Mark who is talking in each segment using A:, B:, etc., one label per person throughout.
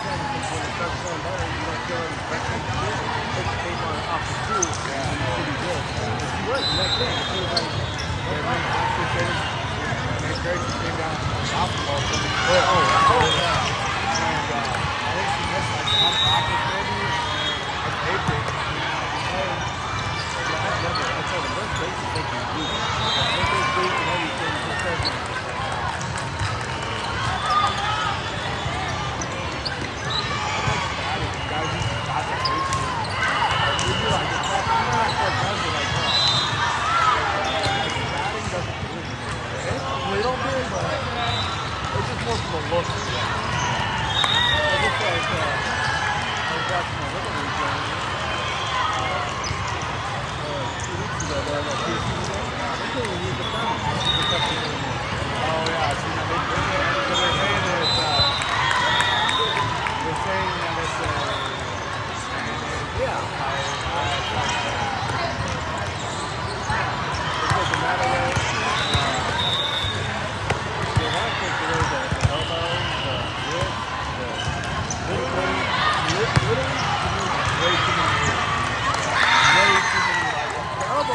A: saying is when it starts feeling better, you don't feel any pressure. It came on off the too. Yeah, it's pretty good. She was the next day. She was like, yeah, man, honestly, Nate Gracie came down from basketball from the foot. Yeah. And I think she missed like one practice maybe, and I taped it. And I told him, let's take it deep. Let's take it deep and everything. Just doesn't. Guys used to stop at baseball. We do like it's not quite does it like that. Batting doesn't do it. It's a little bit, but it's just more for the look. I just like I was watching my little league game 2 weeks ago. They had that PSC game. They couldn't even use the phone. Oh yeah, I seen that. They're saying that it's they're saying that it's yeah. It's like a matter of they want to take away the elbow, the wrist, literally way too many like the elbow I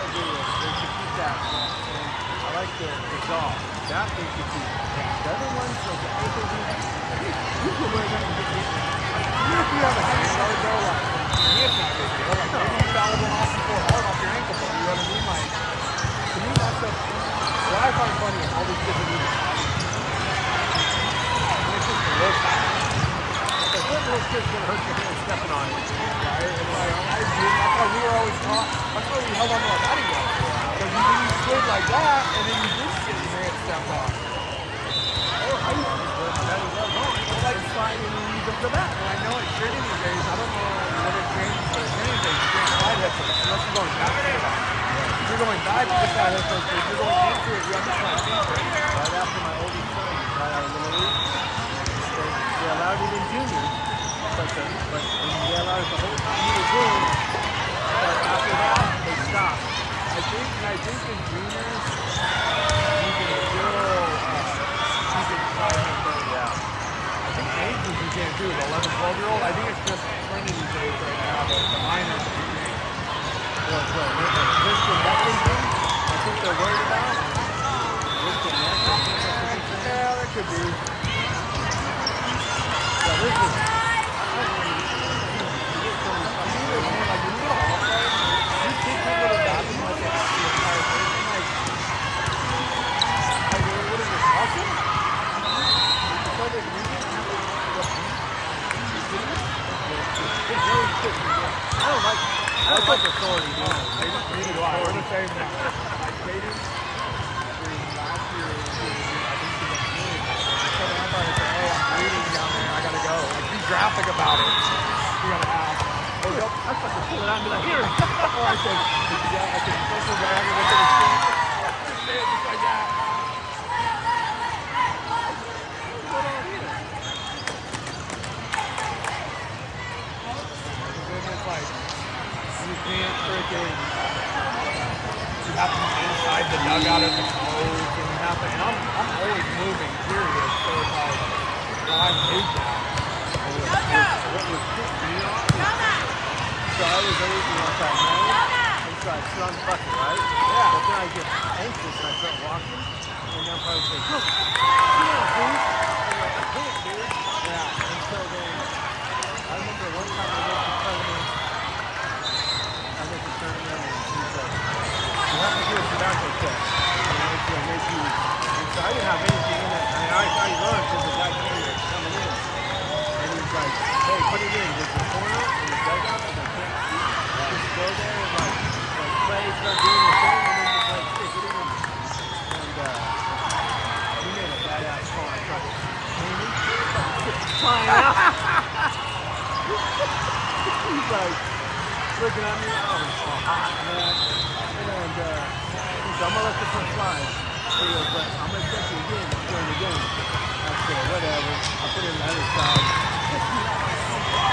A: agree with. They should keep that. And I like the jaw. That they should keep. The other ones like the ankle you can wear that and even if you have a hand guard though, like it's not a big deal. Like maybe you fallible off before hard off your ankle, but you know what I mean? Like to me that's what I find funny is all these kids are moving and it's just a look. Like what little kid's gonna hurt your hand stepping on it? Right? It's like that's why we were always taught. That's why we held on to our batting gloves. Because you slid like that and then you did shit and your hand stepped off. I used to put my batting gloves on. It's like sliding and you use them for that. And I know it's shitty these days. I don't know what it changed, but if anything, you can't slide that first. Unless you're going back to it. If you're going back, you just slide that first. But if you're going into it, you have to slide into it. Right after my oldest son got out of the Little League, they allowed it in juniors. But they allowed it the whole time he was doing. But after that, they stopped. I think in juniors, you can still I think ages you can't do it. 11, 12-year-old. I think it's just trending these days right now. The minors, wrist and neck injury. I think they're worried about wrist and neck. Yeah, that could be. Yeah, this is. Like when you go to All-Stars, you take that little bathroom like that the entire person. Like what is this? Awesome? I don't like authority, dude. Neither do I. We're the same thing. Like Katie, last year, I think she was good. I told her, I said, hey, I'm bleeding down there. I gotta go. Like, be graphic about it. You gotta ask. Oh, yep. I fucking pull it out and be like, here. Or I said, yeah, I said, special bag and went to the street. Just say it just like that. You can't freaking. You have to be inside the dugout at the close, and you have to. And I'm always moving, period. So it's like, I hate that. What was pissed me off? So I was always outside home, and so I sit on the bucket, right? Yeah. But then I get anxious and I start walking, and then I'm probably saying, look, you know, dude. I'm like, I can't, dude. Yeah. And so then I remember one time I went to tournament. And he's like, you have to do a tobacco check. And it's going to make you. And so I didn't have anything in it. And I learned because the guy told me it was coming in. And he's like, hey, put it in. There's a corner in the dugout that I can't see. Just go there and play, start doing the thing, and then just like, hey, get it in. And he made a badass call. I tried to pay me. Flying out. He's like, looking at me, oh, it's so hot, man. And he said, I'm going to let this one slide. He goes, but I'm going to check you again during the game. I said, whatever. I put it on the other side.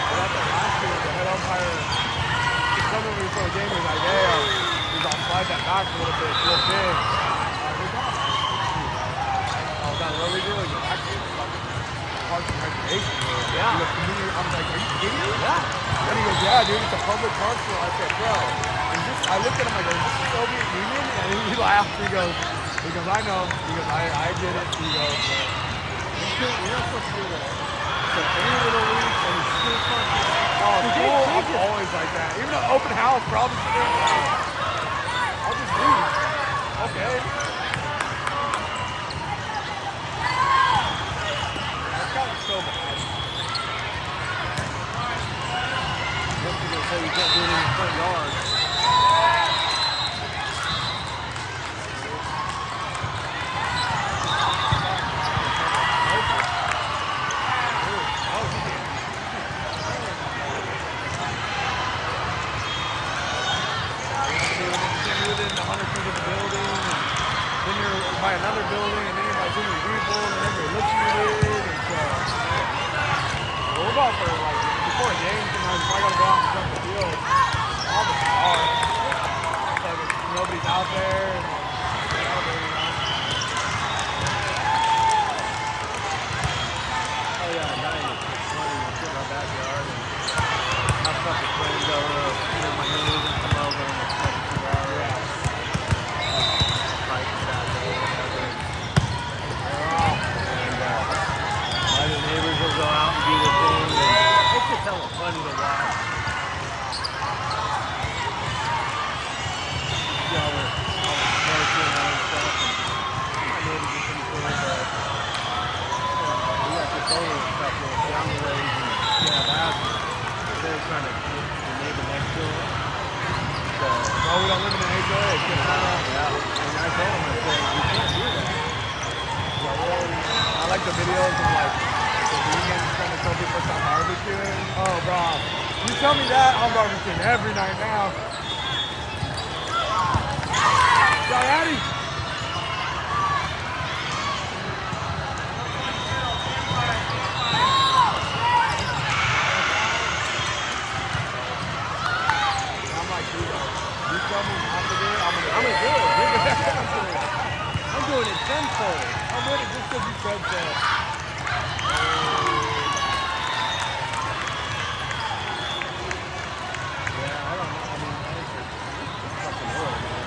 A: But at the last year, the head umpire, he come over before the game, he's like, hey, I'll slide that back a little bit, real big. Oh, is that what we do? Is it actually? Parks and Recreation.
B: Yeah.
A: He goes, community. I'm like, are you kidding me?
B: Yeah.
A: And he goes, yeah, dude, it's a public park. So I said, bro, is this? I looked at him. I go, is this the Soviet Union? And he laughed. He goes, I know. He goes, I get it. He goes,
B: You're not supposed to do that. So any little league, any school function.
A: oh, cool. I'm always like that. Even an open house, probably. I'll just leave. Okay. That's gotten so bad.
B: What's he gonna say? You can't do it in your front yard.
A: Within 100 feet of the building, and then you're by another building, and then you're by too many people, and everybody looks at it, and so we're about for like before a game sometimes if I gotta go out and jump the field, all the stars. It's like nobody's out there, and
B: Oh yeah, at night it's funny. You sit in our backyard and have a couple friends over, my neighbors and come over and it's like 2 hours. Fight Saturday or whatever. And my other neighbors will go out and do their thing. And it's just hella funny to watch. See all the smoking and stuff. And my neighbors are pretty cool, but we got this older couple, younger ladies, and she have asthma. They're trying to get the neighbor next to her. So,
A: oh, we don't live in an HOA.
B: yeah. And I told him, I said, you can't do that.
A: I like the videos of like the vegans trying to tell people to stop barbecuing. Oh, bro, you tell me that, I'm barbecuing every night now. Daddy. I'm like, dude, you tell me not to do it, I'm gonna do it.
B: I'm doing it tenfold.
A: I'm with it just because you said so.
B: Yeah, I don't know. I mean, it's fucking horrible, man.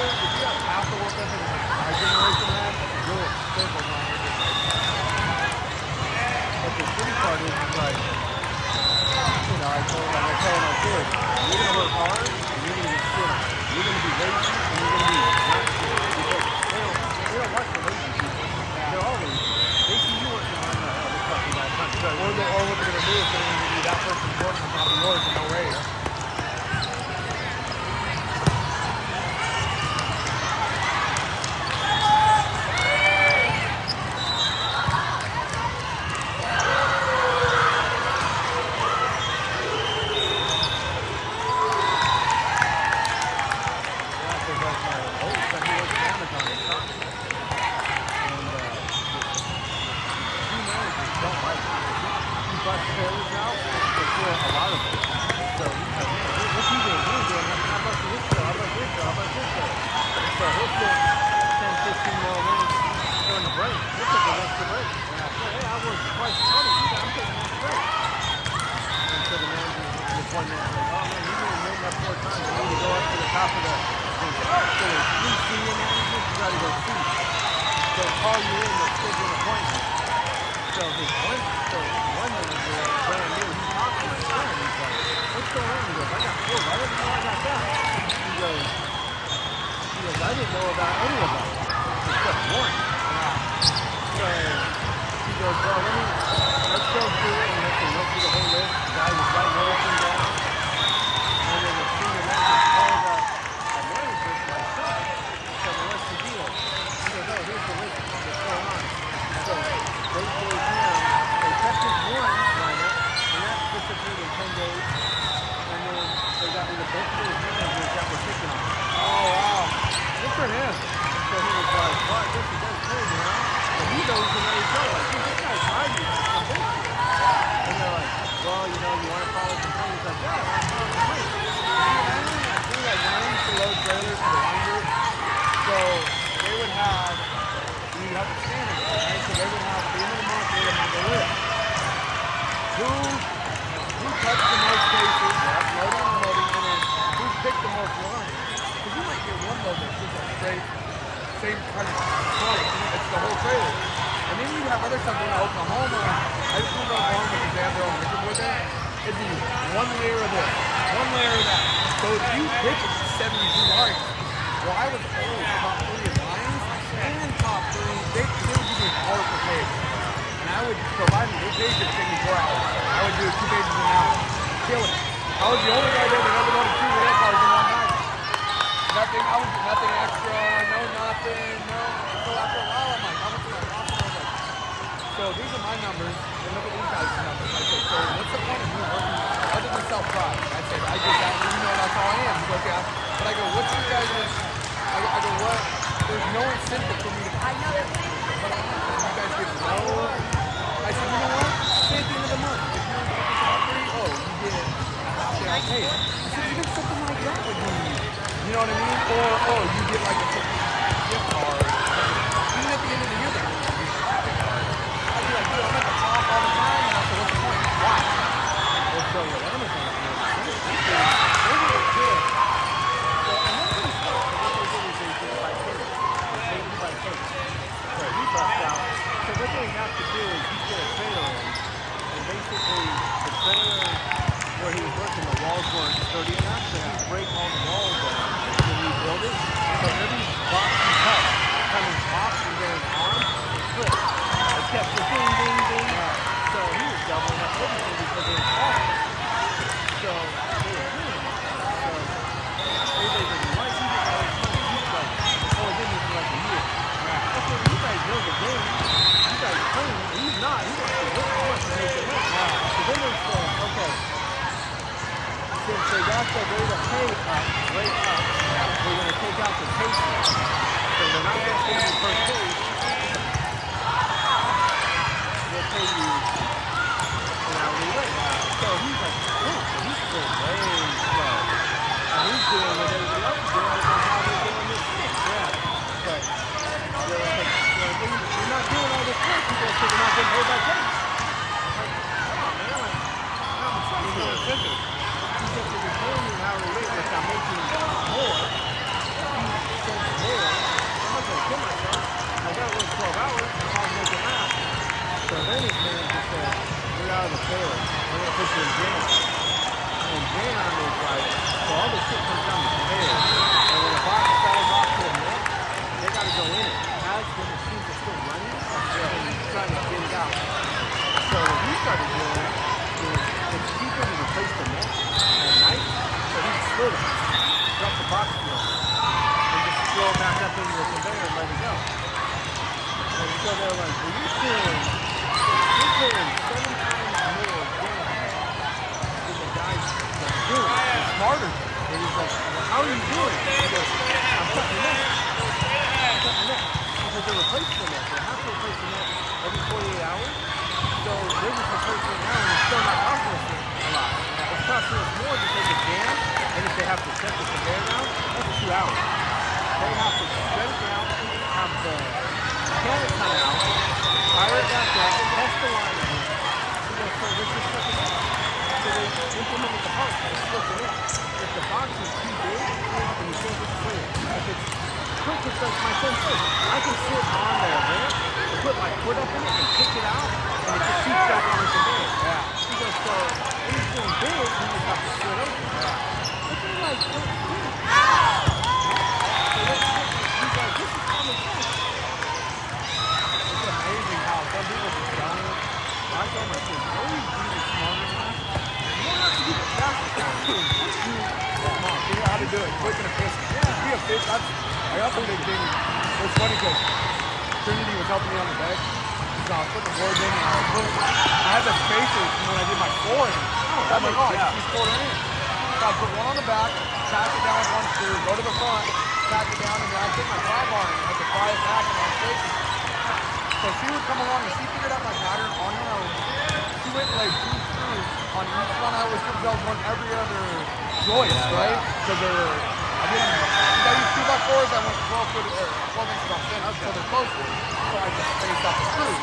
A: If you have half the work ethic my generation had, you're a simple man.
B: But the shitty part is like, I told my kids, you're gonna work hard and you're gonna be sit. You're gonna be lazy and you're gonna be not sit. Because they don't watch the lazy people. They're all lazy. They see you working hard, they're like, oh, this fucking guy's not good.
A: Or what they're gonna do is they're gonna give you that person's work on top of yours and no raise.
B: I didn't know about any of them except one. So he goes, well, let's go through it, and let's look through the whole list. The guy was writing everything down. And then the senior manager called a manager to my son. He said, well, what's the deal? He goes, oh, here's the list. What's going on? So they gave him, they kept his one lineup, and that disappeared in 10 days. And then they got rid of both of his managers that were picking on him.
A: Oh, wow. Good for him.
B: So he was like, well, I guess he does play now. And he knows the way to go. Like, dude, this guy's hired you for some bullshit. And they're like, well, you want to follow some things. He's like, yeah, I want to follow some things.
A: I think like when I used to load trailers for the wine group, so they would have
B: have the standings, right? So they would have, at the end of the month, they would have the list. Who touched the most cases, loading and loading, and then who picked the most lines. Because you might get one load that's just a straight, same kind of product. It's the whole trailer. And then you have other stuff in Oklahoma. I just remember Oklahoma because they have their own liquor board there. It'd be one layer of this, one layer of that. So if you pick 72 lines, well, I was always top 3 of lines and top 3. They would give me an hour per page. And I would provide me their page that would take me 4 hours. I would do 2 pages an hour. Kill it. I was the only guy there that ever loaded 2 rail cars in one night. Nothing, I would do nothing extra, no nothing, no. So after a while, I'm like, how much am I profit? So these are my numbers, and look at these guys' numbers. I said, so what's the point of me working other than self-pride? I said, I did that, and you know that's all I am. He goes, yeah. But I go, what's your guys' I go, what? There's no incentive for me to I know that. But you guys get no. I said, you know what? Say at the end of the month, if you're in top 3, oh, you get a half day on pay. I said, even something like that would be, you know what I mean? Or, oh, you get like a gift card. Even at the end of the year, they're going to give you a gift card. I'd be like, dude, I'm at the top all the time. And I said, what's the point? Why? Well, so what I'm going to do is, they're really good. So, and that's really smart. So what they do is they do it by case. They do it by case. So he busts out. So what they have to do is you get a trailer in, and basically the trailer where he was working, the walls weren't sturdy enough, so he break all the walls down when you build it. So every box you cut, coming off and going on, it flipped. It kept the ding, ding, ding. So he was doubling up everything because it was hard. So they were doing it. So everybody's like, why is he getting all this money? He's like, oh, I did this for like a year. I said, you guys know the game. You guys clean. He's not. He wants to work hard to make it work. So then they said, okay, since they got the rate of pay up, we're going to take out the cases. So they're not going to pay you per case. They'll pay you an hourly rate. So he's like, oh, he's still way slow. And he's doing what everybody else is doing. I don't know how they're doing this thing. Yeah. But they're like, you're not doing all this work because they're not getting paid by case. Like, come on, man. Like, I'm saying no incentive. Because if you're paying me an hourly rate, which I'm making more, cents more, I'm not going to kill myself. I got to work 12 hours, and I'm always making that. So then his manager said, you're out of the trailer. We're going to put you in jam. And jam is like, so all this shit comes down the conveyor. And when a box falls off to a net, they got to go in it. As the machines are still running, and he's trying to get it out. So what he started doing is it's cheaper to replace the net at night, so he split it, drop the box through and just throw it back up into the conveyor and let it go. And so they're like, well, you're paying 7 times more gas than the guys that's doing it. It's smarter. And he's like, well, how are you doing it? He goes, I'm cutting the net. I'm cutting the net. Because they're replacing the net. They have to replace the net every 48 hours. So they're just replacing it now and it's still not costing us a lot. It's costing us more because of jam, and if they have to set the conveyor down, that's 2 hours. They have to set it down, have the mechanic come out, fire it back up, test the line again. So this is fucking it. So they implemented the part that's flipping it. If the box is too big, then you can't get clear. If it's quick, it's like my son says, I can sit on the ramp and put my foot up in it and kick it out, and it just shoots back on the conveyor. Yeah. He goes, so anything big, you just have to split open. Yeah. But they're like, don't do it. So he's like, this is common sense. It's amazing how some people just don't. I told my kids, always do the smarter one. You don't have to do the fastest one. Just do smart. Figure out how to do it quick and efficient. Yeah. Be efficient. I got some big thing. It was funny because Trinity was helping me on the deck. So I was putting the boards in and I had the spacers when I did my flooring. So I'm like, oh, I just use quarter in. So I put one on the back, tack it down with one screw, go to the front, tack it down, and then I take my pry bar and I could pry it back and my spacers. So she would come along and she figured out my pattern on her own. She went like 2 screws on each one. I was going one every other joist, right? Because I I used 2x4s, I went 12 foot or 12 inches off center, so they're closer. So I just spaced out the screws.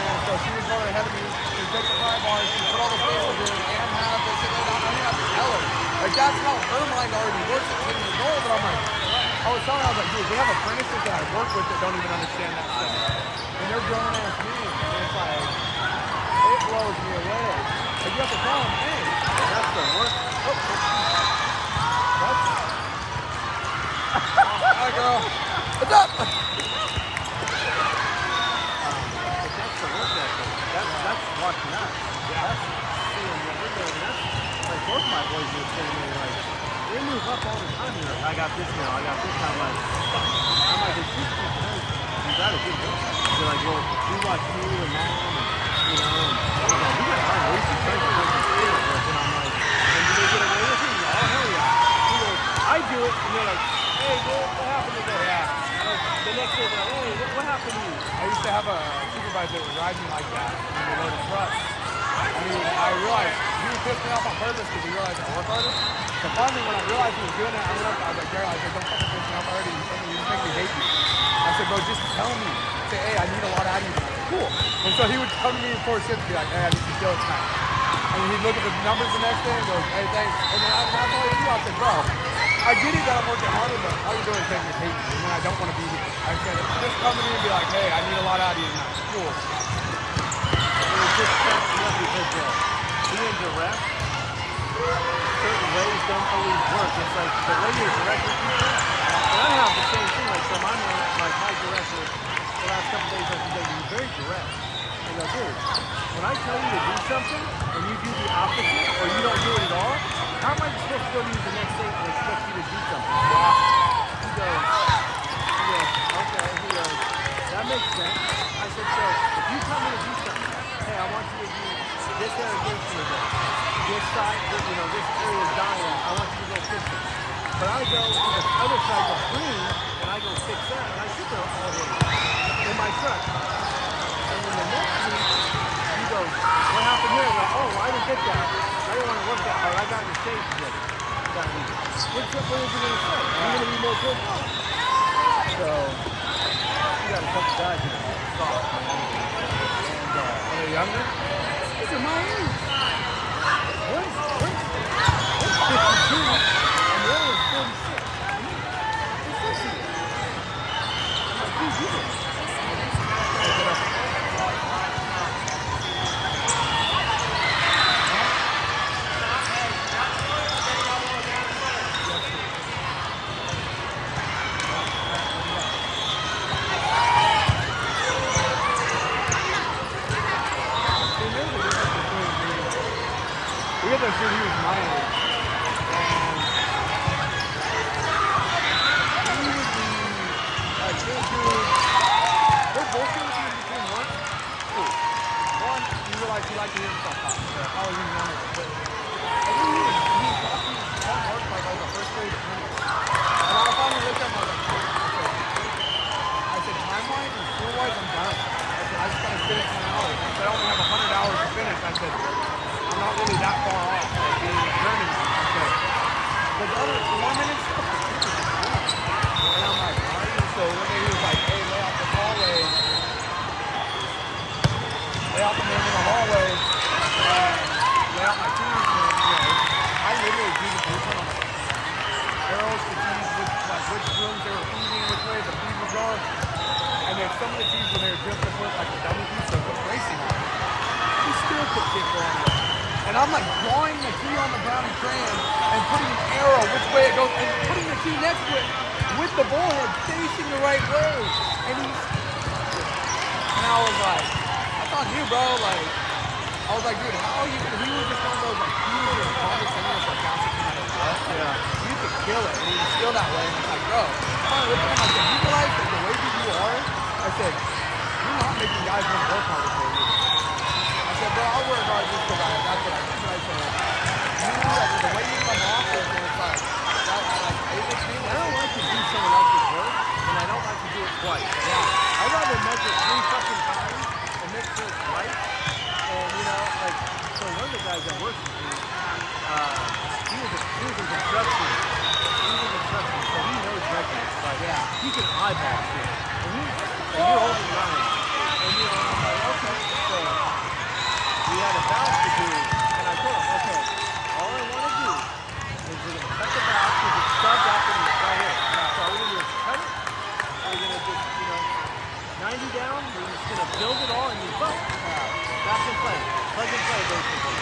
B: And so she was going ahead of me. She would take the pry bars, she put all the cables in, and have this, and then I didn't have to tell her. Like, that's how her mind already works at 10 years old. But I'm like, I was telling her, I was like, dude, we have apprentices that I work with that don't even understand that stuff. And they're grown ass men. And it's like, it blows me away. Like, you have to tell them, hey, that's the worst. That's. Hi, girl. What's up? That's the work ethic. That's watching us. Yeah. That's seeing what we're doing. That's like both my boys are sitting there like they move up all the time. You're like, I got this now, I got this now. I'm like, it's just because you got a good work. They're like, well, we watch you and mom and you know, and we got our ways to try to work and feel it. And I'm like, and do they get away with it? Oh hell yeah. He goes, I do it, and they're like, hey, what happened today? Yeah. Like, the next day, they're like, hey, what happened to you? I used to have a supervisor that would ride me like that when we loaded trucks. I mean, I realized he would piss me off on purpose because he realized I work harder. So finally, when I realized he was doing it, I went up, I was like, Daryl, I said, don't fucking piss me off already. You just make me hate you. I said, bro, just tell me. Say, hey, I need a lot out of you tonight. Cool. And so he would come to me before shift and be like, hey, I need some kill tonight. And he'd look at the numbers the next day and go, hey, thanks. And then that's all he do. I said, bro, I get it that I'm working harder, but all you're doing is making me hate you. And then I don't want to be here. I said, just come to me and be like, hey, I need a lot out of you tonight. Cool.
C: It was just catching up because being direct, certain ways don't always work. It's like the way you're directing people, and I have the same thing. Like, so my director, the last couple days, like, he's very direct. I go, dude, when I tell you to do something and you do the opposite or you don't do it at all, how am I supposed to go to you the next day and expect you to do something? He goes, okay. He goes, that makes sense. I said, so if you tell me to do something, hey, I want you to do this irrigation today. This side, this area is dying. I want you to go fix it. But I go to the other side of green and I go fix that. And I sit there all day in my truck. And then the next week, he goes, what happened here? And I go, oh, I didn't get that. I didn't want to work that hard. I got in the shade today. What is he going to say? You're going to be more good? So, you got a couple guys in there. Soft, man. And,
B: Are they younger?
C: these are my age. One's 52, and the other one's 46. What's this here? I'm like, dude, you did.
B: We got that dude, he was my age. And he would be like, this dude, they're both going to be between work. Cool. One, you realize he liked to hear himself talk. So, oh, he's younger. But I think he was talking on work like the first grade apprentice. And I finally looked at him, I said, time-wise and school-wise, I'm done. I said, I just got to finish my hours. I said, I only have 100 hours to finish. I said, I'm not really that far off, like being a journeyman. But the other 4 minutes stuff is super good. And I'm like, why are you? So one day he was like, hey, lay out the hallway. Lay out the man in the hallway. Lay out my keys. And, I literally do the blueprint on arrows, the keys, which rooms they were feeding, which way the feed was going. And then some of the keys when they were just to put like the dummy keys, so put racing on it. He still put kick on it. And I'm like drawing the key on the brown and crayon and putting an arrow which way it goes and putting the key next to it with the bullhead facing the right way. And I was like, that's on you, bro. Like, I was like, dude, how are you? He was just one of those, like, he was just calmest and sarcastic no matter what. Yeah. You could kill it. And he was still that way. And it's like, bro, I'm looking at him, I said, you realize that the way that you are, I said, you're not making guys want to work harder for you. I said, bro, I'll work hard just because that's what I think. But I said, the way you come off is, and it's like,
C: I don't like to do someone else's work, and I don't like to do it twice. Yeah. I'd rather measure 3 fucking times and make sure it's right. And, you know, like, so one of the guys that works with me, he was in construction. He was in he can eyeball shit. And you're holding nine. And I'm like, okay. So we had a balance to do, and I told him, okay, all I want to do is we're gonna cut the valve because it's stubbed up and it's right here. So all we're gonna do is cut it. We're gonna just, 90 down. We're just gonna build it all and then boom, back and play, plug and play basically.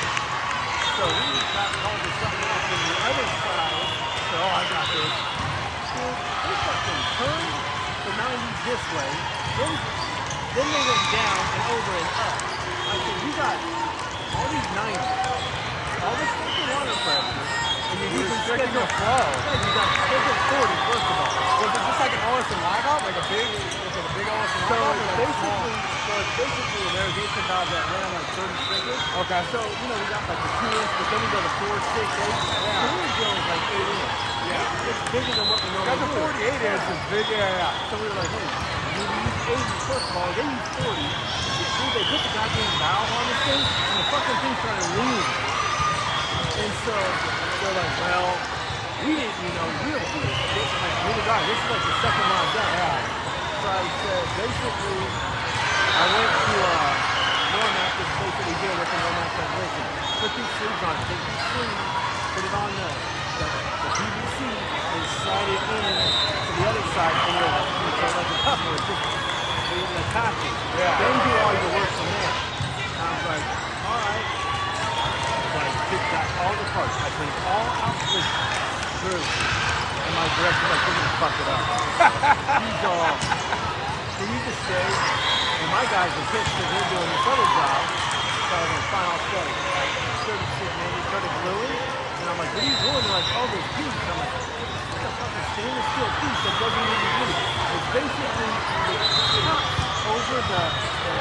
C: So we got called to something else on the other side. So I got this. Dude, they fucking turned the 90s this way. Then they went down and over and up. I said, you got all these 90s, all this fucking water pressure, and you're using
A: restricting the flow.
C: Yeah, you got schedule 40 first of all.
A: Was it just like an Ellison live-out? Like a big, was it a big Ellison
C: So
A: live-out?
C: it's basically an irrigation valve that ran like 30 sprinklers.
A: Okay.
C: So, we got like the 2 inch, but then we go to 4, 6, 8.
A: Yeah.
C: So we were doing like 8 inch.
A: Yeah.
C: It's bigger than what we
A: Got
C: normally
A: the
C: do.
A: 48 inch is big, yeah.
C: So we were like, hey, we use 80 first of all, they use 40. Dude, they put the goddamn valve on this thing, and the fucking thing started leaning. And so they're like, well, we didn't, we were like, this is like the second line down.
A: Yeah.
C: So I said, basically, I went to Normac, this place that we deal with, and Normac said, listen, put these sleeves on, take these sleeves, put it on the PVC, and slide it in to the other side, and it's like a cover, it's just attaching.
A: Yeah.
C: Then do all your work from there. And I was like, all right. So I picked out all the parts. I put it all out with screw. And my director's like, you're gonna fuck it up. He's all, can you just stay? And my guys are pissed because they're doing this other job. So I was like, fine, I'll stay. I started sitting in, we started gluing. And I'm like, what are you doing? They're like, oh, there's piece. I'm like, it's a fucking stainless steel piece that doesn't need to be glued. It's basically the cups over the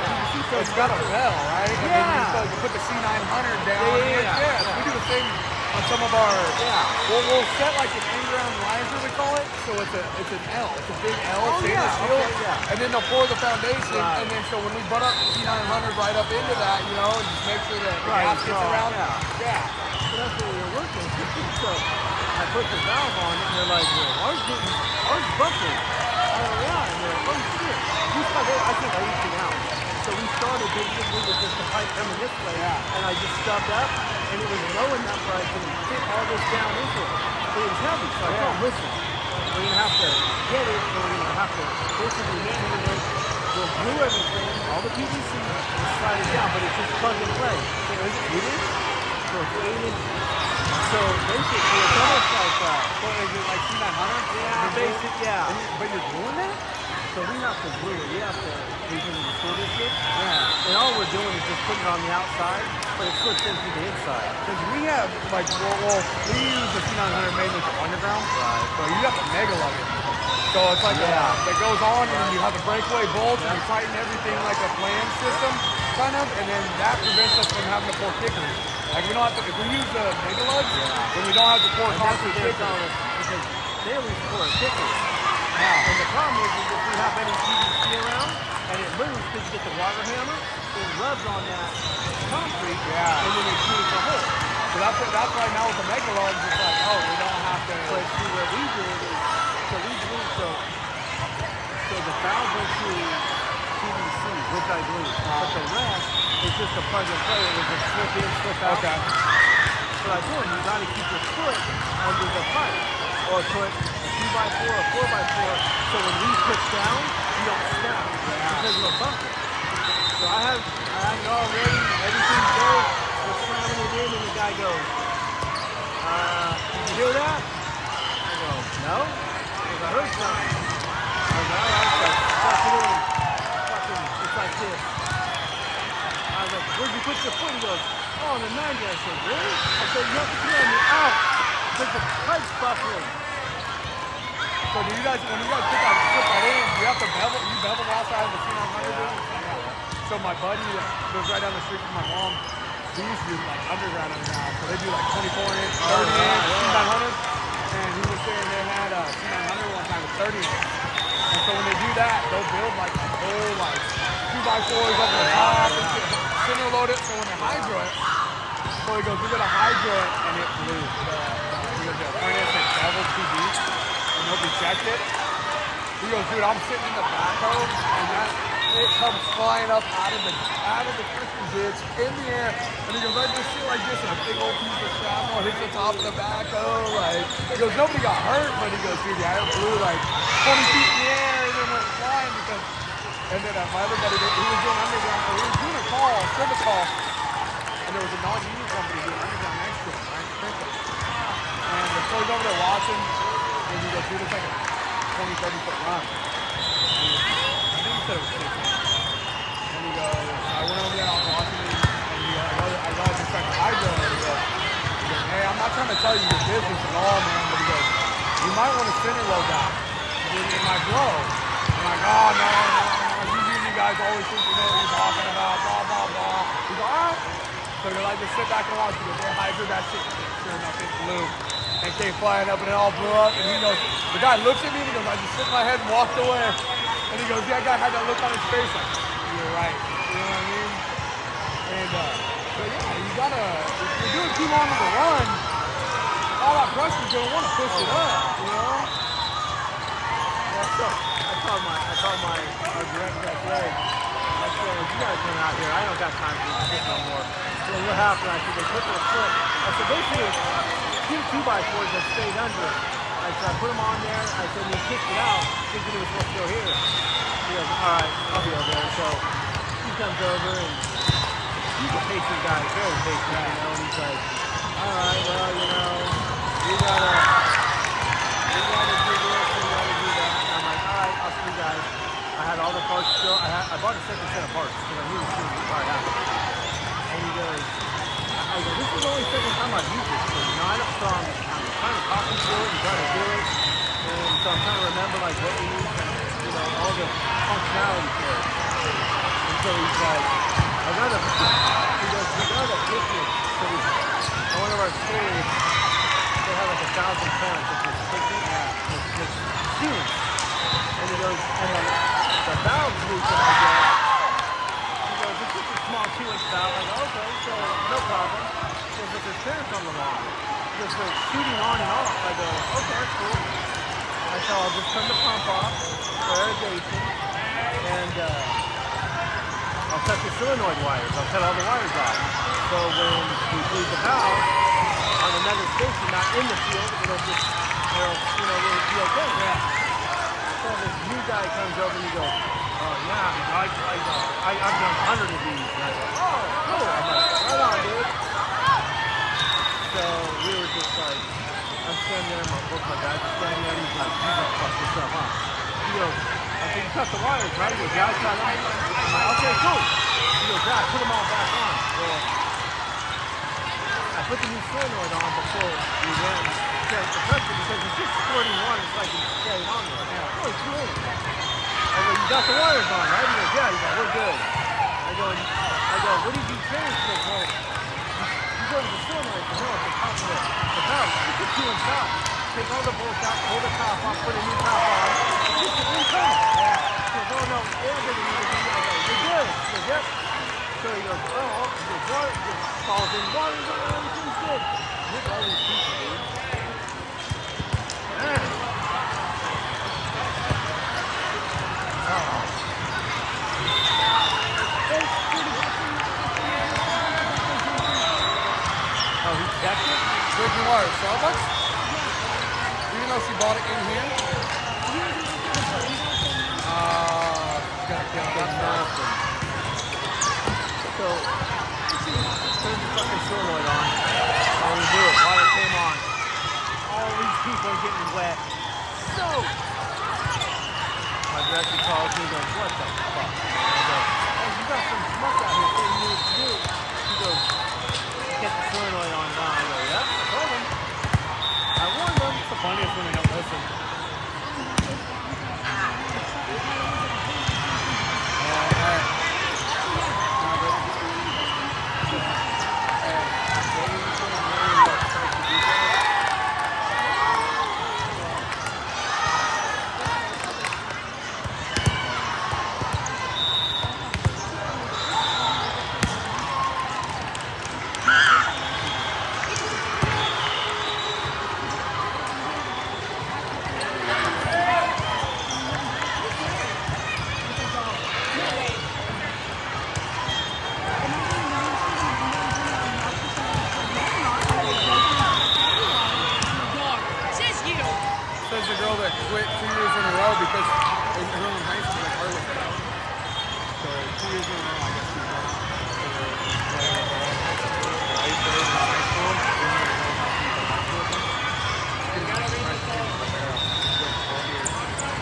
C: PVC. So
A: It's got a bell, right? And then you
C: Yeah.
A: you put the C900 down.
C: Yeah.
A: So we do the same on some of our.
C: Yeah.
A: We'll set like an in-ground riser, we call it. So it's an L. It's a big L,
C: Oh,
A: stainless
C: yeah.
A: steel.
C: Okay, yeah.
A: And then they'll pour the foundation,
C: Right.
A: and then so when we butt up the C900 right up into that, and just make sure that the
C: Right,
A: gas gets
C: so,
A: around.
C: yeah. So that's what we were working with. So I put the valve on it, and they're like, well, ours buckled. Yeah, and they're like, oh shit. I took everything out. So we started basically with just the pipe coming this way, and I just stubbed up, and it was low enough where I could fit all this down into it. But it was heavy, so I told them, listen, we're going to have to get it, and we're going to have to basically manhandle it. We'll glue everything, all the PVC, and slide it down, but it's just plug and play. So it's 8 inch, so it's 8 inch. So basically, it's almost like
A: So is it like C900?
C: yeah.
A: But you're doing that?
C: So we have to glue it. We have to basically store this shit.
A: Yeah.
C: And all we're doing is just putting it on the outside, but it slips into the inside.
A: Because we have, like, we use the C900 mainly for underground.
C: Right.
A: So you have to mega lug it. So it's like that goes on, and then you have the breakaway bolts, and you tighten everything like a flange system, kind of, and then that prevents us from having to pour kickers. Like, we don't have to, if we use the mega lugs, then we don't have to pour
C: And that's what
A: concrete
C: they're
A: kickers.
C: telling us, because they always pour a kicker.
A: Yeah.
C: And the problem is if we have any PVC around, and it moves because you get the water hammer, it rubs on that concrete, and then it creates a hole.
A: So that's why now with the mega lugs, it's like, oh, we don't have to.
C: But see, what we did is, so the valve went to PVC, which I believe. But the rest is just a plug and play. It was a slip in, slip out.
A: Okay.
C: So I told him, you got to keep your foot under the pipe. Or put a 2x4 or 4x4, so when we push down, you don't snap because of a bucket. So I have it all ready, everything's good. We're slamming it in, and the guy goes, did you hear that? I go, no. Because I heard something. I was like, all right, so stuck it in. Fucking, it's like this. I was like, where'd you put your foot? He goes, oh, on the 90. I said, really? I said, you have to put it on the out. Because the pipe's buckling.
A: So do you guys, when you guys put that in, you have to bevel outside of the C900? So my buddy that lives right down the street from my mom, he used to do like underground. So they do like 24 inch, 30 inch, C900. And he was saying they had a C900 one time with 30 inch. And so when they do that, they'll build like a whole like 2x4s up the top and center load it. So when they hydro it, so he goes, we're gonna hydro it, and it blew. The apprentice had beveled too deep. And nobody checked it. And so when they do that, they'll build like a whole like 2x4s up the top and center load it. So when they hydro it, it blew. So he goes, we're gonna hydro it, and it blew. The apprentice had beveled too deep. And nobody checked it. And so when they do that, they'll build like a whole like 2x4s up the top and center load it. So he goes, we're gonna hydro it, and it blew. He goes, dude, I'm sitting in the backhoe, and it comes flying up out of the freaking ditch in the air. And he goes, I just feel like this, and a big old piece of shrapnel hits the top of the backhoe. Like, he goes, nobody got hurt, but he goes, dude, yeah, it flew like 20 feet in the air and then went flying because. And then my other buddy, he was doing underground, he was doing a call, service call, and there was a non-union company doing underground next to him, right? Sprinkler. And so he's over there watching, and he goes, dude, it's like a 20, 30 foot run. I think he said it was 60. And he goes, I went over there and I was watching him, and I realized it's like a hydro, and he goes, hey, I'm not trying to tell you your business at all, man, but he goes, you might want to center load that. It might blow. I'm like, oh, no. You guys always think you know what you're talking about, blah, blah, blah. He goes, all right. So he goes, I just sit back and watch. He goes, they hydro that shit. Sure enough, it blew. And came flying up and it all blew up. And he goes, the guy looks at me and he goes, I just shook my head and walked away. And he goes, that guy had that look on his face like, you're right. You know what I mean? And so yeah, you gotta, if you're doing too long of a run, all that pressure's gonna want to push it up, you know?
C: Yeah, so I told my director that day, I said, you gotta come out here. I don't got time for this shit no more. So what happened? I said, they put their foot. I said, basically, it's 2 2x4s that stayed under. I said, I put them on there. I said, we kicked it out, thinking it was supposed to go here. He goes, all right, I'll be over there. So he comes over and he's a patient guy, very patient, you know, and he's like, all right, well, you know, we gotta do this, we gotta do that. And I'm like, all right, I'll see you guys. I had all the parts still. I bought a second set of parts because I knew it was going to be fired out. And he goes, I go, this is the only second time I've used this. You know, so I'm kind of talking to it and trying to do it. And so I'm trying to remember like what we use and, you know, all the functionality for it. And so he's like, he goes, we got a picture. So on one of our stairs, they have like 1,000 parents of this picture. This students. And he goes, and the valve leak that I get, he goes, it's just a small 2-inch valve. I go, okay, so no problem. He goes, but there's parents on the line. He goes, they're shooting on and off. I go, okay, that's cool. I said, I'll just turn the pump off for irrigation, and I'll cut the solenoid wires. I'll cut all the wires off. So when we bleed the valve on another station, not in the field, it'll just, you know, we'll be okay. Yeah. So this new guy comes over and he goes, oh yeah, I've done 100 of these. And I go, oh, cool. I'm like, right on, dude. So we were just like, I'm standing there, both my guys are standing there, and he's like, you gonna fuck this up, huh? He goes, I said, you cut the wires, right? He goes, yeah, I cut them. I'm like, okay, cool. He goes, yeah, I put them all back on. Well, I put the new solenoid on before we went and checked the pressure because it's just squirting water, it's like it's staying on there. Yeah. Oh, it's cool. I go, you got the wires on, right? He goes, yeah. He's like, we're good. I go, what did you change? He goes, well, you go to the solenoid, the hill at the top of the valve. Stick it 2-inch valve. Take all the bolts out, pull the top off, put a new top on. It's just internal. Yeah. He goes, oh no, everything you need to do. I go, you're good. He goes, yep. So he goes, oh, he goes, water, calls in water, everything's good. Look at all these people, dude. Oh, he checked it?
A: Virgin Wire, Starbucks? Even though she bought it in here?
C: So, turn the fucking solenoid on. And we do it. Water came on. All these people are getting wet. So, my director calls me and goes, what the fuck? I go, oh, you got some smoke out here. What do you need to do? He goes, get the solenoid on down. I go, yep, I told him. I warned them.
A: It's the funniest when they don't listen.
B: years in a row, I guess he's gone for playing the ball. For 8th grade in high school. Then he was going out to the high school. He's going to be freshman in the barrel. He's going 12 years.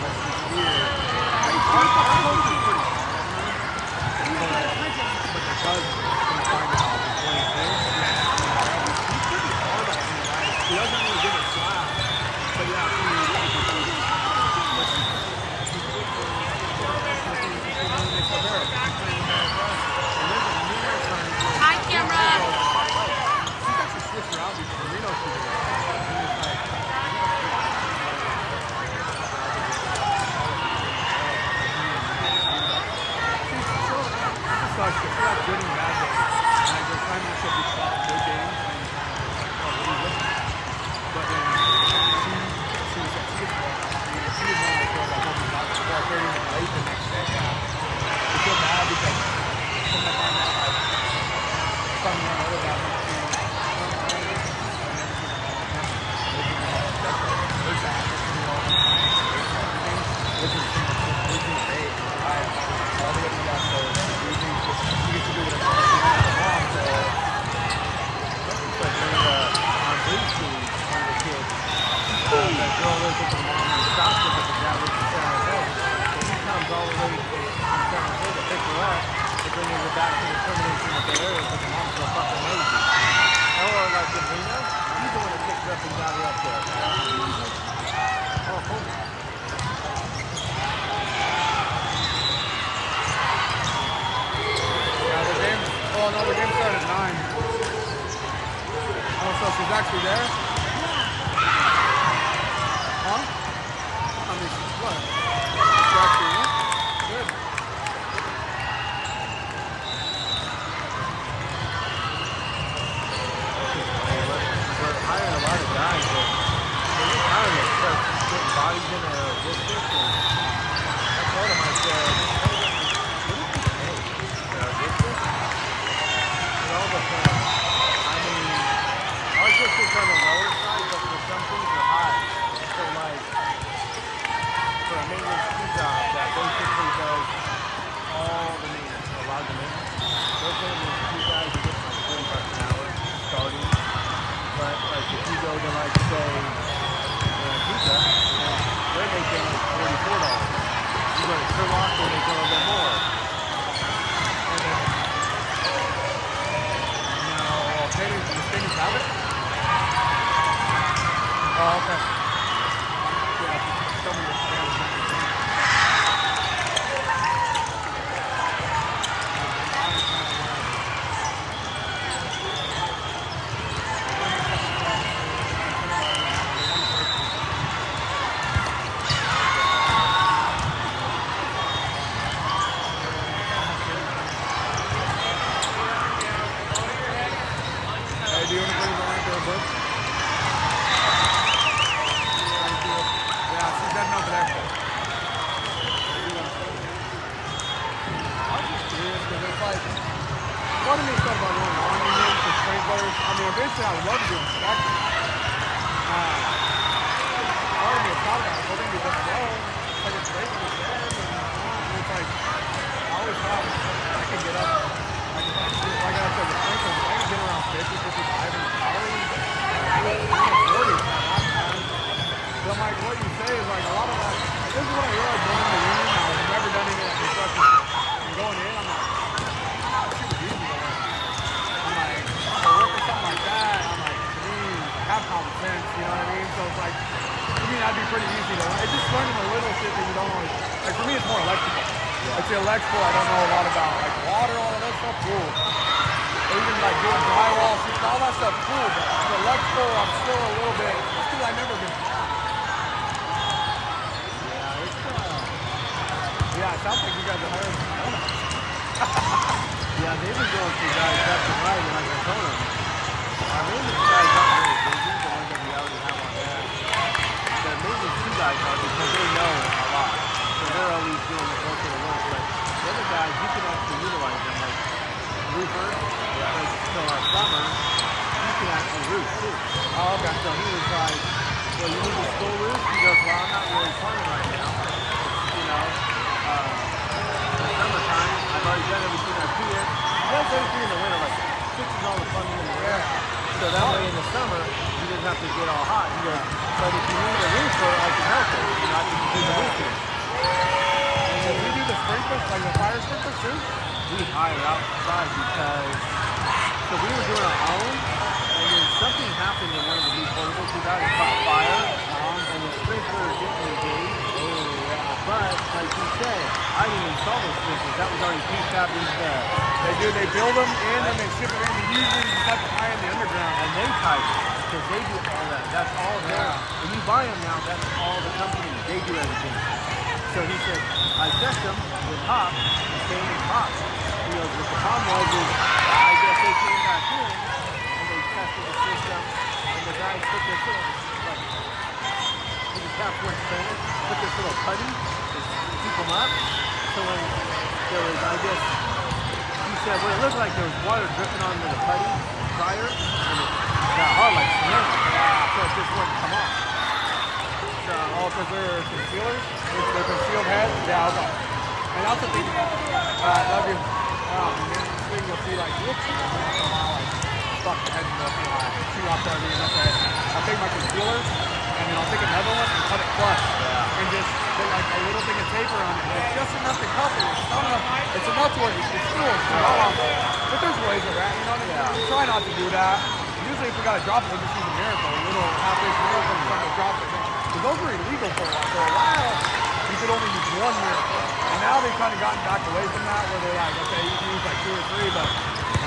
B: Rest of this year. Our coach is pretty hard on him. But the cousin is going to find out in 26. He's pretty hard on him. Like, he doesn't really give a slap. But yeah,
D: Hi, camera.
B: she's actually switched around before. We know she's sucks because she has good and bad days. Like there's times that she'll be spot good games and what are you looking at? But then she was like, she was one of the girls that told me about 12:30 and late the next day. I feel bad because when I find out like some of my other guys went to which is great. All the way to that, so you get to do whatever you want. So it's like on Blue Street, one of the kids, that girl lives with her mom in Stockton, but the dad lives in San Jose. So he comes all the way from San Jose to pick her up to bring her back to the termination of the area because the mom's so fucking lazy. Or like in Reno, he's the one that picks her up and got her up there. Oh, cool. Oh no, the game started at 9. Oh, so she's actually there? Huh? I mean, she's what? She's actually there? Good. We're hiring a lot of guys that they're just hiring to start getting bodies in a district. And I told him, I said, what do you pay? Our district? All the time. I mean, our district's on the lower side, but for some things are high. So like, for a maintenance key job that basically does all the maintenance, a lot of the maintenance, those maintenance key guys are getting like $40 an hour starting. But like if you go to like say, pizza, they're making like $44. You go to Sherlock, they're making a little bit more. And then the Spanish have it? Oh, okay. Yeah, tell me the Spanish have it. Do you want to bring the link to her book? Thank you. Yeah, she's heading over there. I was just curious because it's like, part of me thought about going on units for sprinklers. I mean, eventually I would love to do inspectors. Part of me has thought about it, hoping to just go, like it's great when it's there, and it's like, I always thought I could get up. Like I said, the sprinklers, I can get around 50, 55 in the power. But like what you say is like a lot of that. This is what I realized going in the union. I've never done any of that construction. And going in, I'm like, shit was easy to learn. I'm like, so working something like that, I'm like, to me, I have common sense, you know what I mean? So it's like, to me, that'd be pretty easy to learn. It's just learning the little shit that you don't always, like for me, it's more electrical. Yeah. Like the electrical, I don't know a lot about, like water, all of that stuff, cool. Or even like doing drywall, all that stuff, cool. But the electrical, I'm still a little bit, just because I've never been. Yeah, it's, yeah, it sounds like you guys are hiring some donuts. Yeah, they've been going through guys left and right, and like I told them, our maintenance guys aren't very busy, the ones that we already have on there. The maintenance two guys are because they know a lot. So they're always doing the bulk of the work. But the other guys, you can actually utilize them, like roofers. Like, so our plumber, he can actually roof too. Oh, okay. So he was like, well, you need a full roof? He goes, well, I'm not really plumbing right now. It's, you know, the summertime, I've already done everything
C: instead of doing the winter, like fixes all the plumbing in the winter. So that way in the summer, you didn't have to get all hot. He goes, but if you need a roofer, I can help it. You know, I can do the roofing.
A: Did we do the sprinklers, like the fire sprinklers too?
C: We hire outside because, so we were doing our own, and then something happened in one of the new portables we got. It caught fire, and the sprinkler didn't engage. But, like you said, I didn't install those sprinklers. That was already prefabbed into the,
A: They build them in and they ship it in. And usually you just have to tie in the underground.
C: and they tied it, because they do all that. That's all there. When you buy them now, that's all the company. They do everything. So he said, I test them with hops, the same as hops. He goes, what the problem was is, I guess they came back in, and they tested the system, and the guys put this little, like, the cap went Spanish, put this little putty to keep them up. So when there was, I guess, he said, well, it looked like there was water dripping onto the putty prior, and it got hard like cement. So it just wouldn't come off.
A: Oh, because they're concealers? They're concealed heads? Yeah, okay. And that's the thing. I love you. This thing you'll see like, whoops, once in a while, like, fuck the head up in my shoe off RV, and that's it. I'll take my concealer, and then I'll take another one and cut it flush. And just put like a little thing of taper on it. It's just enough to cover it. It's not enough. It's enough to where it's still but there's ways around, you know what I mean? We try not to do that. Usually if we got to drop it, we'll just use a miracle. A little half-inch miracle and try to drop it. Because those were illegal for a while. You could only use one miracle. And now they've kind of gotten back away from that where they're like, okay, you can use like 2 or 3, but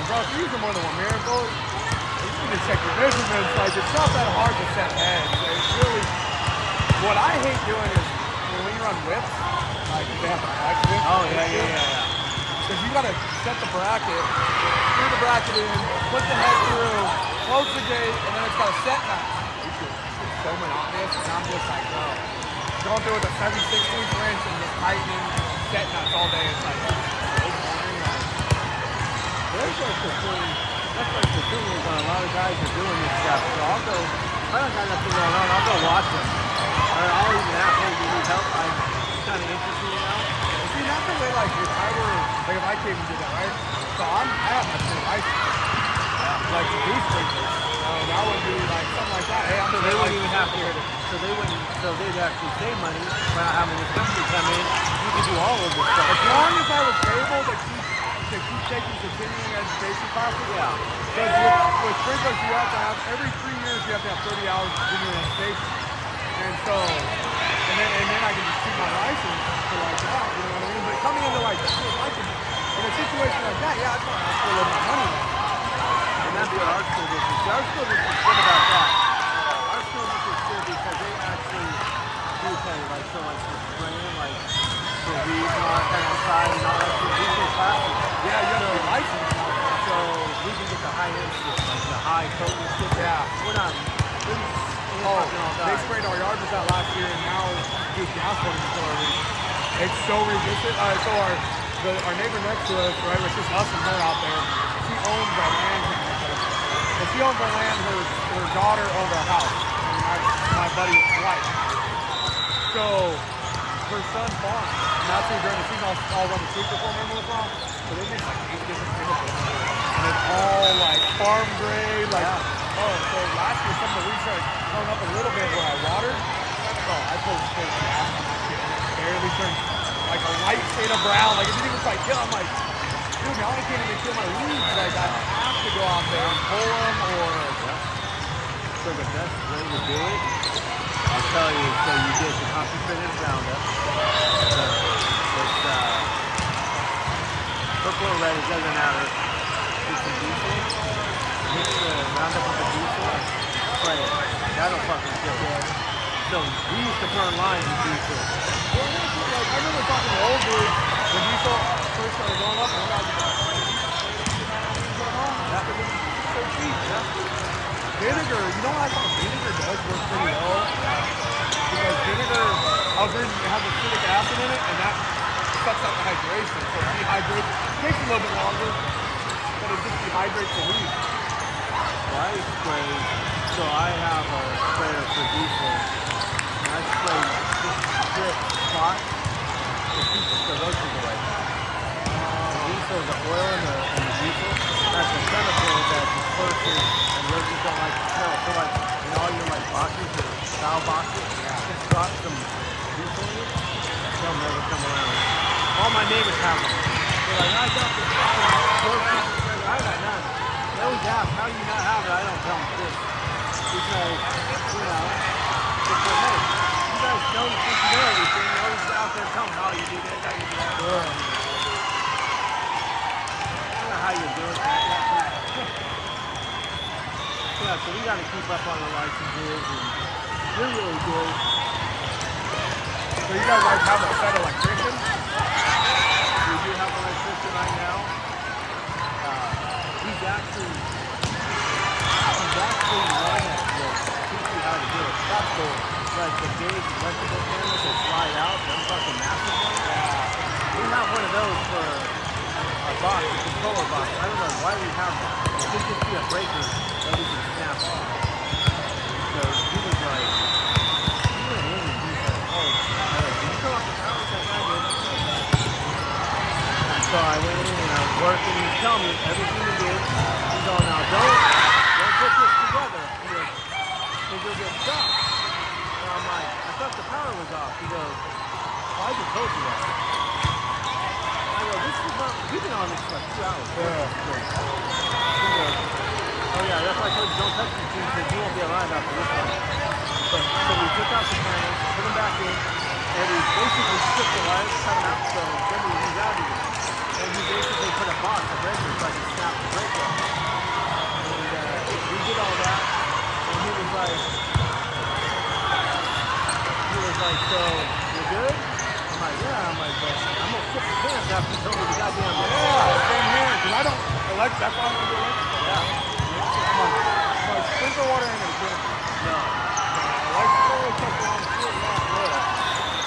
A: bro, if you're using more than one miracle, you need to check your measurements. Like, it's not that hard to set heads. It's really, what I hate doing is when you run whips, like if they have the flex whip.
C: Oh, yeah.
A: Because you got to set the bracket, screw the bracket in, put the head through, close the gate, and then it's got a set now. It's so monotonous, and I'm just like, bro, going through with a 7/16 wrench and just tightening set nuts all day. It's like, so boring. Like,
C: That's like the thing. That's like the thing is a lot of guys are doing this stuff. So I'll go. If I don't got nothing going on, I'll go watch them. Or I'll even ask, hey, do you need help? I'm kind of interested, you know.
A: see, that's the way, like, if I were, like, if I came and did that, right? So I have my state license. Like, to do sprinklers. So that would be, like, something like that. Hey, I'm
C: So
A: state
C: they wouldn't
A: licensed.
C: even have to. So they wouldn't. So they'd actually save money by not having this company come in. You could do all of this stuff.
A: As long as I was able to keep taking continuing education classes.
C: Yeah.
A: Because with sprinklers, you have to have, every 3 years, you have to have 30 hours of continuing education. And so, and then I can just keep my license for like that, you know what I mean? But coming into like, I can, in a situation like that, yeah, I thought I still live my money.
C: And that's what our school district. Our school district is good about that. Our school district is good because they actually do pay like so like for spraying, like for weeds and all that kind of outside and all that shit. We take classes.
A: Yeah, you have to be licensed.
C: So we can get the high end shit, like the high potent shit.
A: Yeah.
C: We're not.
A: Oh, they sprayed our yard with that last year, and now Duke gas facility. It's so resistant. So our neighbor next to us, right, it's just us and her out there. She owns our land. If she owns our land, her daughter owns our house. And my buddy's wife. So her son farms. And that's who during the season I'll run the sweeper for him with from. So they make like 8 different chemicals. And it's all like farm grade, like so last year some of the weeds started coming up a little bit where I watered. So I put straight gas on that shit. And it barely turned like a light shade of brown. Like it didn't even quite kill. I'm like, dude, now I can't even kill my weeds. Like I have to go out there and pull them or
C: So the best way to do it, I'll tell you, so you get the concentrated Roundup. It's purple or red, it doesn't matter. It's some diesel. Mix the Roundup with the diesel. Spray it. That'll fucking kill it. So we used to burn lines with diesel.
A: well, like, I remember talking to old dudes when diesel first started going up and I was like, so cheap. Vinegar, you know what I thought vinegar does work pretty well? Because vinegar, I was reading it has acidic acid in it, and that sucks out the hydration. So it dehydrates. It takes a little bit longer, but it just dehydrates the weed.
C: So I spray, so I have a sprayer for diesel. And I spray just split spots to keep the roaches away. The diesel, the oil and the diesel. person, and those just don't like the smell. So like in all your like boxes or style boxes, just drop some juice in it. They'll never come around. All my neighbors have them. They're like, I got this fucking grocery. I got none. They always ask, how do you not have it? I don't tell them shit. Because, you know, it's like, hey, you guys don't think you know everything. You're always out there telling them, oh, you do this, how you do that.
A: Sure.
C: I don't know how you do it. Yeah, so we got to keep up on the licenses, and we're really good.
A: So you guys like have a set electrician?
C: We do have an electrician right now. He's actually one that will teach you how to do it. That's cool. Like the big electrical panels that slide out, them fucking massive ones. We have one of those for a box, a controller box. I don't know why we have that. It could just be a breaker that we can snap off. So he was like, he went in and he's like, oh, did you come off the power? I said, I did. So I went in and I was working. He's telling me everything to do. He's going, now don't put this together. He goes, because you'll get stuck. And I'm like, I thought the power was off. He goes, well, I just told you that. I go, this is not, we've been on this for like 2 hours.
A: Yeah.
C: He goes, oh yeah, that's why I told you don't touch these things because you won't be alive after this one. So we took out the panels, put them back in, and we basically stripped the wires, cut them out, so then we rerouted it. And he basically put a box of breakers so I could snap the breaker off. And we did all that, and he was like, so you're good? I'm like, yeah. I'm like, but I'm gonna flip the pants after you told me the goddamn
A: Yeah, same here. Because I don't elect. That's why I don't do electrical.
C: Yeah.
A: I'm like, sprinkler water ain't gonna get it.
C: No.
A: Electrical will take long to do it, not good.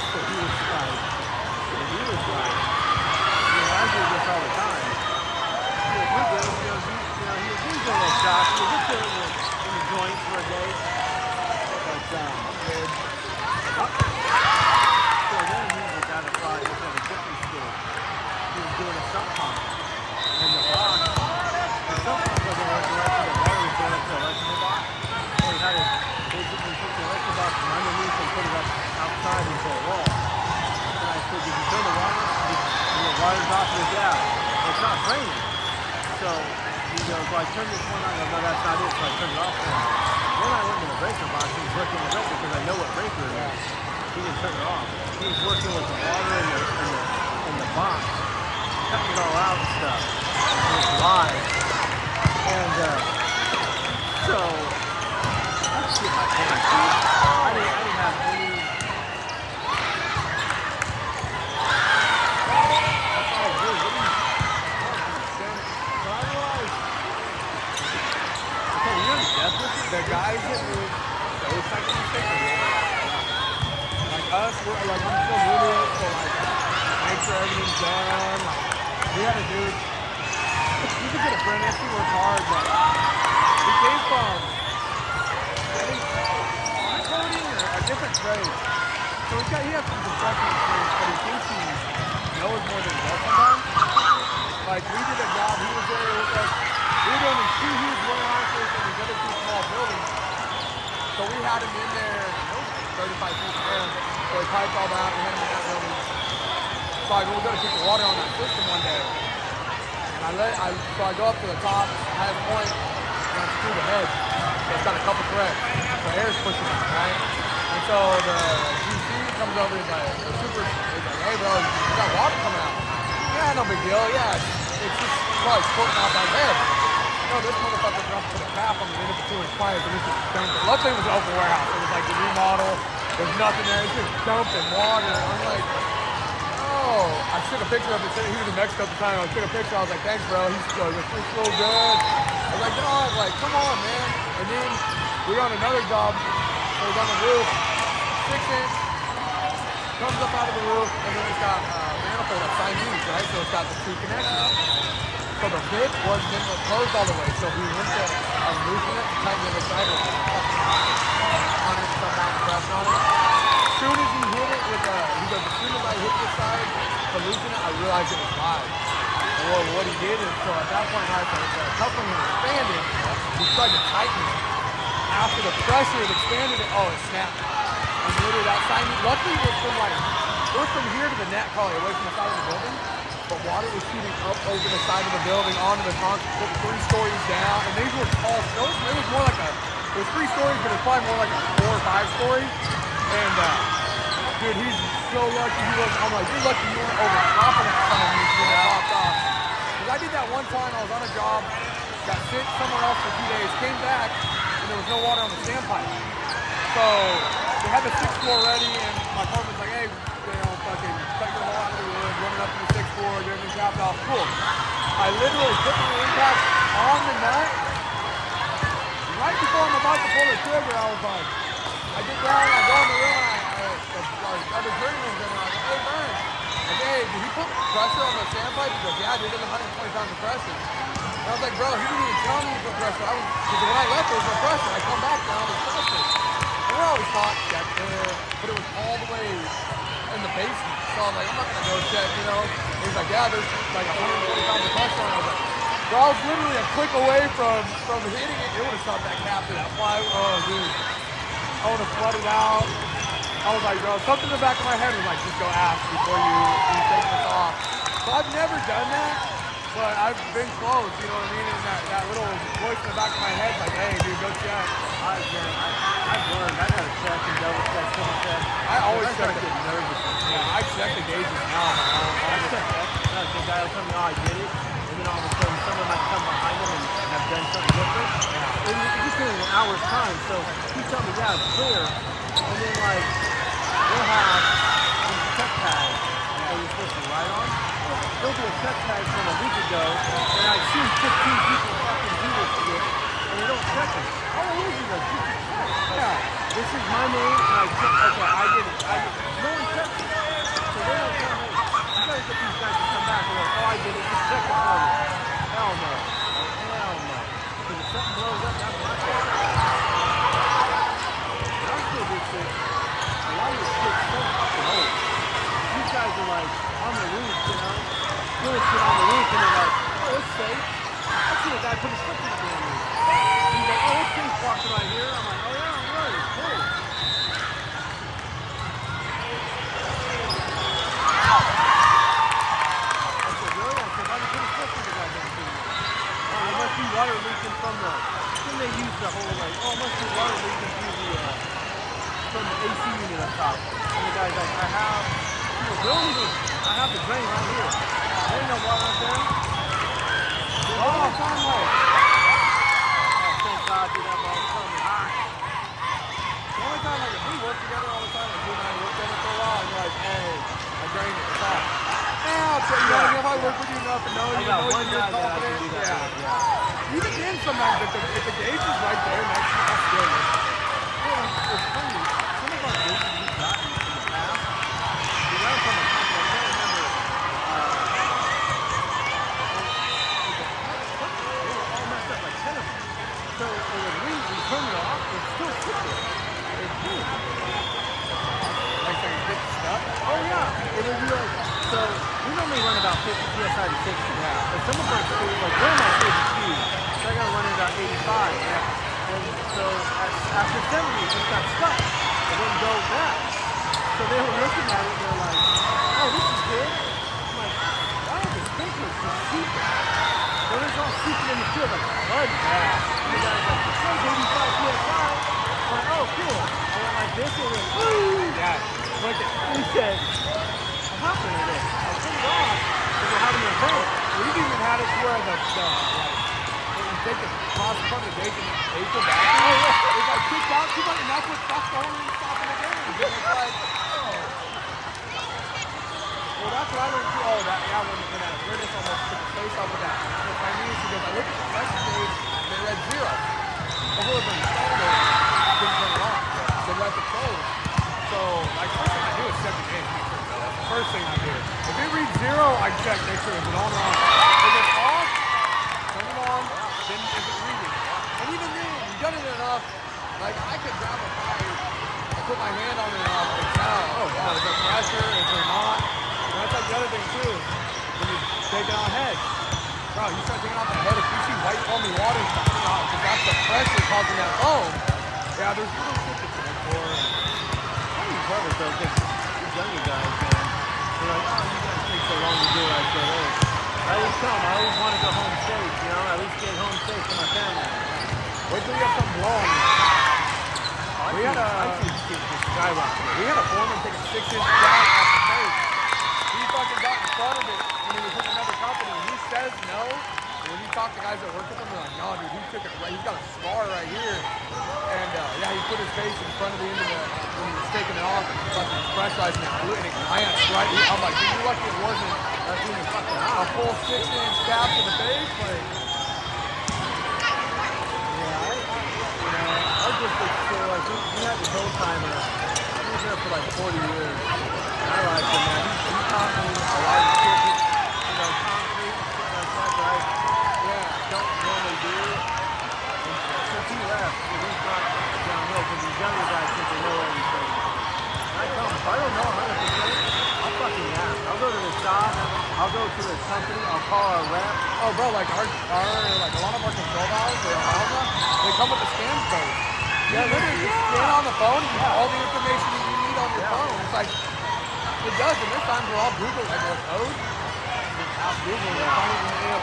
C: So he was like, I do this all the time. He goes, we're good. He goes, he's a little shocked. He goes, we're good in the joint for a day. But, good. So then he was out of fire. He was at a different school. He was doing a sump pump. And the sump pump wasn't working right, so the water was going up to the electrical box. So he had to basically take the electrical box from underneath and put it up outside into a wall. And I said, did you turn the water? And the water's off. He goes, yeah. It's not draining. So he goes, well, I turned this one on. I go, no, that's not it. So I turned it off for him. Then I went to the breaker box. He was working the breaker because I know what breaker it is. He didn't turn it off. He was working with the water in the box, cutting it all out and stuff. It was live. And so I shit my pants, dude. I didn't have any. That's all good. What do you? So I realized. Okay, you're the death with it?
A: The guys that move those types of things, like us, we're like I'm still moving it, so like make sure everything's done. Like we had a dude. You could get a friend if he works hard, but he came from I think coding or a different trade. So he has some construction experience, but he thinks he knows more than he does sometimes. Like we did a job, he was there with us. We were doing these 2 huge warehouses and these other 2 small buildings. So we had him in there, 35 feet in there. So we piped all that, we had him in that building. So I go, we're gonna keep the water on that system one day. And so I go up to the top, I have a point, and I screw the head. So it's got a couple threads. So air's pushing it, right? And so the GC comes over, he's like, hey bro, you got water coming out. Yeah, no big deal, yeah. It's just probably squirting out my head. No, this motherfucker's going to put a cap on the end of the 2-inch pipe and it's just dumping. Luckily it was an open warehouse. It was like the remodel. There's nothing there. It's just dumping water. I'm like, oh. I took a picture of it. He was in Mexico at the time. I took a picture. I was like, thanks, bro. He's like, it's so good. I was like, dog, like, come on, man. And then we were on another job. So it was on the roof. 6-inch. Comes up out of the roof. And then it's got manifold of Chinese, right? So it's got the 2 connections. So the bit wasn't closed all the way, so we went to loosen it and tighten the other side with it. On it, some mountain press on it. As soon as he hit it with he goes, as soon as I hit this side to loosen it, I realized it was live. And what he did is, so at that point, the coupling was expanded, he tried to tighten it. After the pressure had expanded it, oh, it snapped. And literally that side, luckily it was from here to the net, probably away from the side of the building. But water was shooting up over the side of the building onto the concrete, 3 stories down. And these were tall stories. It was more like it was 3 stories, but it was probably more like a 4 or 5 story. And dude, he's so lucky he wasn't. I'm like, you're lucky you weren't over top of that sign when you popped off. Because I did that one time. I was on a job, got sent somewhere else for 2 days, came back, and there was no water on the standpipe. So they had the 6th floor ready, and my partner's like, hey, fucking cut your hole out of the wood, running up to the 6th floor, getting the capped off. Cool. I literally put the impact on the nut. Right before I'm about to pull the trigger, I was like, I get down, I go in the room, and other journeyman's in there. I was like, hey, Burn. I said, hey, did he put pressure on the sandpipe? He goes, yeah, dude, there's 120 pounds of pressure. And I was like, bro, he didn't even tell me he put pressure. Because when I left, there was no pressure. I come back now, there's pressure. And we're always taught check there, but it was all the way in the basement. So I was like, I'm not going to go check, you know. And he's like, yeah, there's like 120 pounds of pressure. And I was like, bro, I was literally a click away from hitting it. It would have stopped that cap to that plywood. Oh, dude. I would have flooded out. I was like, bro, something in the back of my head was like, just go ask before you take this off. So I've never done that, but I've been close, you know what I mean? And that little voice in the back of my head like, hey, dude, go check.
C: I've learned. I gotta check and double check, triple check.
A: I always check
C: get nervous.
A: Yeah, I check the gauges now.
C: I check X. The guy will tell me, oh, I did it. And then all of a sudden, someone might come behind him and have done something different. Yeah. And it's just been an hour's time. So he told me, yeah, it's clear. And then, like, we'll have these check tags that you're supposed to write on. There'll be a check tag from a week ago, and I've seen 15 people fucking do this shit, and they don't check it. All it is a check. Yeah. This is my name, and I check. Okay, I did it. No one checks it. So they don't tell me. You gotta get these guys to come back and go, oh, I did it. Just check it for me. Hell no. Hell no. Because if something blows up, that's my fault. And I still do shit. A lot of this shit's so fucking old. These guys are like on the roof, you know, doing shit on the roof, and they're like, oh, it's safe. I seen a guy put his foot in the damn roof. He's like, oh, it's safe walking right here. I'm like, oh yeah, I'm right, it's cool. I said, really? I said, why did you put his foot in the goddamn thing? Oh, it must be water leaking from the, then they use the whole like, oh, it must be water leaking through the, from the AC unit up top. And the guy's like, I have the drain right here. There ain't no water up there. All the time, like, oh, thank God, dude, that ball's coming hot.
A: The only time, like, if we work together all the time, like you and I work together for a while, and you're like, hey, I drained it, it's hot. Yeah, I'll tell you, you know, if I work with you enough and know you, you're confident. Yeah. Even then, sometimes, if the gauge is right there next to us, good.
C: It's funny. Some of our gauges we've gotten in the past, we got them from a company, I can't remember, they were all messed up, like 10 of them. So when we turn it off, it's still sit there. It's cool.
A: Like, so you get stuck?
C: Oh yeah, it would be like, so we normally run about 50 PSI to 60. Yeah. But some of our schools, like one of my schools is huge, so I gotta run it about 85. Yeah. And so after 70, it just got stuck. It wouldn't go back. So they were looking at it and they're like, oh, this is good. I'm like, why are the sprinklers just seeping? So it's all seeping in the field like flood. And the guy's like, it says 85 PSI. I'm like, oh, cool. I went like this and went, woo!
A: Yeah. Look at
C: He said, what happened to this? I turned it off because we're having an event.
A: we've even had it to where when you take the cross front of the gauge and the April back, it's like kicked out too much, and that's the only reason stopping the game. It's like, oh. Well, that's what I don't see. Oh, that, yeah, when that British almost took the face off of that. The Chinese, because I looked at the pressure gauge, they read 0. The whole thing started, didn't turn it on. They left it closed. So, like, first thing I do is check the gauge. That's the first thing I do. If it reads 0, I check, make sure it's on or off. If it's off, turn it on, then is it reading? And even then, you've done it enough, like, I could grab a pipe, I put my hand on it and I can tell, oh, wow, is there pressure, is there not? And that's like the other thing, too, when you take it on heads. Bro, you start taking out the head. If you see white foamy water, because that's the pressure causing that foam. Yeah, there's shit to check for.
C: I mean, brothers though, because these younger guys, man, they're like, oh, you guys take so long to do it. I said, hey, I always tell them, I always want to go home safe, you know, at least get home safe for my family.
A: Wait till you have something blowing. We had
C: I see shit just skyrocket.
A: We had a foreman take a 6-inch jack off the face. He fucking got in front of it when he was with another company. He says no. And when you talk to guys that work with him, they're like, no, dude, he took it right. He's got a scar right here. And yeah, he put his face in front of the end of the, when he was taking it off, and fucking pressurizing it, blew, and it glanced right. I'm like, dude, you're lucky it wasn't
C: Even fucking
A: a full 6-inch stab to the face. Like,
C: I just was so like we had this old timer. He was there for like 40 years. And I liked him, man. He taught me a lot of shit, you know, concrete and shit like that that I don't normally do. And since he left, he's not downhill because these younger guys think they know everything. And I tell them, if I don't know 100%, I'll fucking ask. I'll go to the shop, I'll go to the company, I'll call our rep.
A: oh, bro, like like a lot of our control valves, they come with a scan code. Yeah, literally just scan on the phone and you have all the information that you need on your phone. It's like, it does, and this time we're all Google like, what code?
C: Just ask Google now.